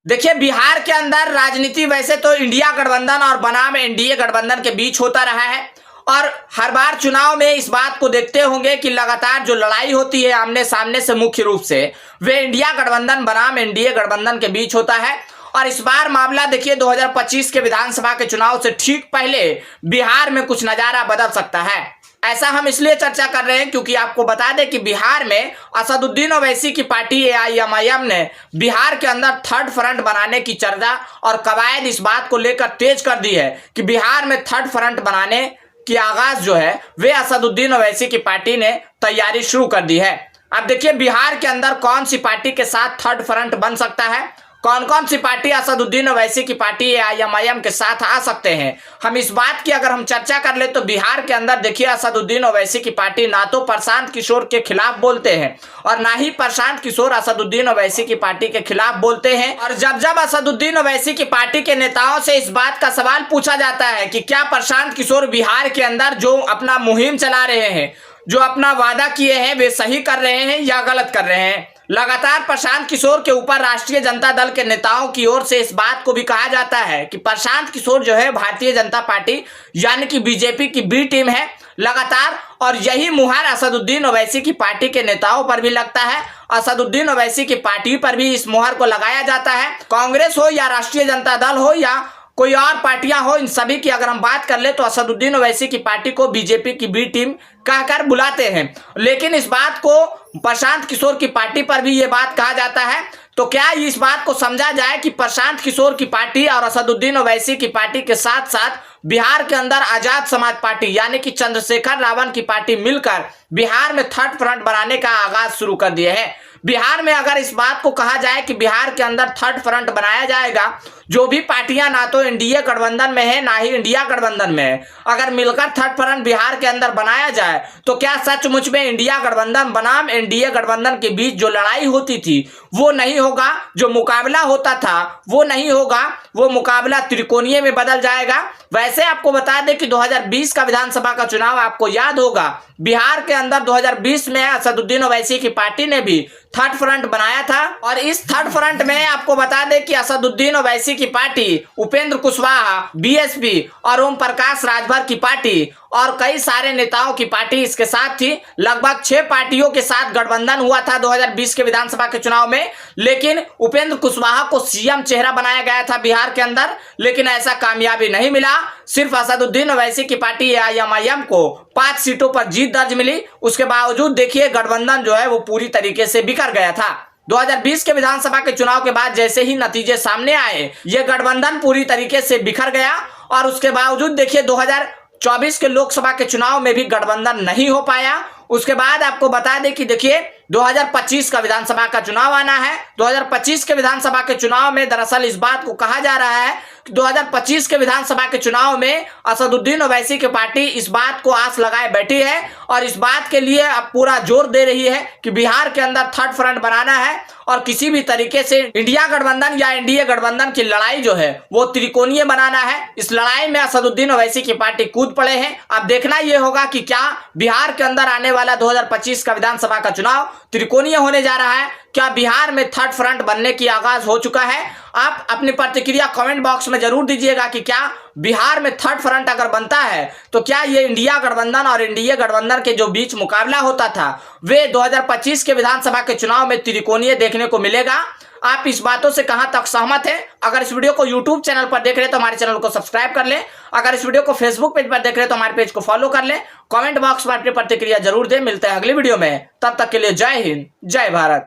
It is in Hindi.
देखिए, बिहार के अंदर राजनीति वैसे तो इंडिया गठबंधन और बनाम एनडीए गठबंधन के बीच होता रहा है और हर बार चुनाव में इस बात को देखते होंगे कि लगातार जो लड़ाई होती है आमने सामने से मुख्य रूप से वे इंडिया गठबंधन बनाम एनडीए गठबंधन के बीच होता है। और इस बार मामला देखिए 2025 के विधानसभा के चुनाव से ठीक पहले बिहार में कुछ नजारा बदल सकता है। ऐसा हम इसलिए चर्चा कर रहे हैं क्योंकि आपको बता दें कि बिहार में असदुद्दीन ओवैसी की पार्टी एआईएमआईएम ने बिहार के अंदर थर्ड फ्रंट बनाने की चर्चा और कवायद इस बात को लेकर तेज कर दी है कि बिहार में थर्ड फ्रंट बनाने की आगाज जो है वे असदुद्दीन ओवैसी की पार्टी ने तैयारी शुरू कर दी है। अब देखिए, बिहार के अंदर कौन सी पार्टी के साथ थर्ड फ्रंट बन सकता है, कौन कौन सी पार्टी असदुद्दीन ओवैसी की पार्टी एआईएमआईएम के साथ आ सकते हैं। हम इस बात की अगर हम चर्चा कर ले तो बिहार के अंदर देखिए असदुद्दीन ओवैसी की पार्टी ना तो प्रशांत किशोर के खिलाफ बोलते हैं और ना ही प्रशांत किशोर असदुद्दीन ओवैसी की पार्टी के खिलाफ बोलते हैं। और जब जब असदुद्दीन ओवैसी की पार्टी के नेताओं से इस बात का सवाल पूछा जाता है कि क्या प्रशांत किशोर बिहार के अंदर जो अपना मुहिम चला रहे हैं, जो अपना वादा किए हैं, वे सही कर रहे हैं या गलत कर रहे हैं, लगातार प्रशांत किशोर के ऊपर राष्ट्रीय जनता दल के नेताओं की ओर से इस बात को भी कहा जाता है कि प्रशांत किशोर जो है भारतीय जनता पार्टी यानी कि बीजेपी की बी टीम है लगातार। और यही मुहर असदुद्दीन ओवैसी की पार्टी के नेताओं पर भी लगता है, असदुद्दीन ओवैसी की पार्टी पर भी इस मुहर को लगाया जाता है। कांग्रेस हो या राष्ट्रीय जनता दल हो या कोई और पार्टियां हो, इन सभी की अगर हम बात कर ले तो असदुद्दीन ओवैसी की पार्टी को बीजेपी की बी टीम कहकर बुलाते हैं। लेकिन इस बात को प्रशांत किशोर की पार्टी पर भी ये बात कहा जाता है। तो क्या इस बात को समझा जाए कि प्रशांत किशोर की पार्टी और असदुद्दीन ओवैसी की पार्टी के साथ साथ बिहार के अंदर आजाद समाज पार्टी यानी कि चंद्रशेखर रावण की पार्टी मिलकर बिहार में थर्ड फ्रंट बनाने का आगाज शुरू कर दिए हैं। बिहार में अगर इस बात को कहा जाए कि बिहार के अंदर थर्ड फ्रंट बनाया जाएगा, जो भी पार्टियां ना तो एनडीए गठबंधन में है ना ही इंडिया गठबंधन में है, अगर मिलकर थर्ड फ्रंट बिहार के अंदर बनाया जाए तो क्या सचमुच में इंडिया गठबंधन बनाम एनडीए गठबंधन के बीच जो लड़ाई होती थी वो नहीं होगा, जो मुकाबला होता था वो नहीं होगा, वो मुकाबला त्रिकोणीय में बदल जाएगा। वैसे आपको बता दें कि 2020 का विधानसभा का चुनाव आपको याद होगा, बिहार के अंदर 2020 में असदुद्दीन ओवैसी की पार्टी ने भी थर्ड फ्रंट बनाया था और इस थर्ड फ्रंट में आपको बता दें कि असदुद्दीन ओवैसी की पार्टी, उपेंद्र कुशवाहा बीएसपी और ओम प्रकाश राजभर की पार्टी और कई सारे नेताओं की पार्टी इसके साथ थी। लगभग 6 पार्टियों के साथ गठबंधन हुआ था 2020 के विधानसभा के चुनाव में। लेकिन उपेंद्र कुशवाहा को सीएम चेहरा बनाया गया था बिहार के अंदर, लेकिन ऐसा कामयाबी नहीं मिला। सिर्फ असदुद्दीन ओवैसी की पार्टी एआईएमआईएम को 5 सीटों पर जीत दर्ज मिली। उसके बावजूद देखिए गठबंधन जो है वो पूरी तरीके से बिखर गया था। 2020 के विधानसभा के चुनाव के बाद जैसे ही नतीजे सामने आए, ये गठबंधन पूरी तरीके से बिखर गया और उसके बावजूद देखिए 2024 के लोकसभा के चुनाव में भी गठबंधन नहीं हो पाया। उसके बाद आपको बता दें कि देखिए 2025 का विधानसभा का चुनाव आना है। 2025 के विधानसभा के चुनाव में दरअसल इस बात को कहा जा रहा है कि 2025 के विधानसभा के चुनाव में असदुद्दीन ओवैसी की पार्टी इस बात को आस लगाए बैठी है और इस बात के लिए अब पूरा जोर दे रही है कि बिहार के अंदर थर्ड फ्रंट बनाना है और किसी भी तरीके से इंडिया गठबंधन या एनडीए गठबंधन की लड़ाई जो है वो त्रिकोणीय बनाना है। इस लड़ाई में असदुद्दीन ओवैसी की पार्टी कूद पड़े हैं। अब देखना यह होगा कि क्या बिहार के अंदर आने वाला 2025 का विधानसभा का चुनाव त्रिकोणीय होने जा रहा है, क्या बिहार में थर्ड फ्रंट बनने की आगाज हो चुका है। आप अपनी प्रतिक्रिया कमेंट बॉक्स में जरूर दीजिएगा कि क्या बिहार में थर्ड फ्रंट अगर बनता है तो क्या ये इंडिया गठबंधन और एनडीए गठबंधन के जो बीच मुकाबला होता था वे 2025 के विधानसभा के चुनाव में त्रिकोणीय देखने को मिलेगा। आप इस बातों से कहां तक सहमत हैं? अगर इस वीडियो को यूट्यूब चैनल पर देख रहे हैं तो हमारे चैनल को सब्सक्राइब कर लें। अगर इस वीडियो को फेसबुक पेज पर देख रहे हैं तो हमारे पेज को फॉलो कर लें। कमेंट बॉक्स में अपनी प्रतिक्रिया जरूर दें। मिलते हैं अगली वीडियो में, तब तक के लिए जय हिंद, जय भारत।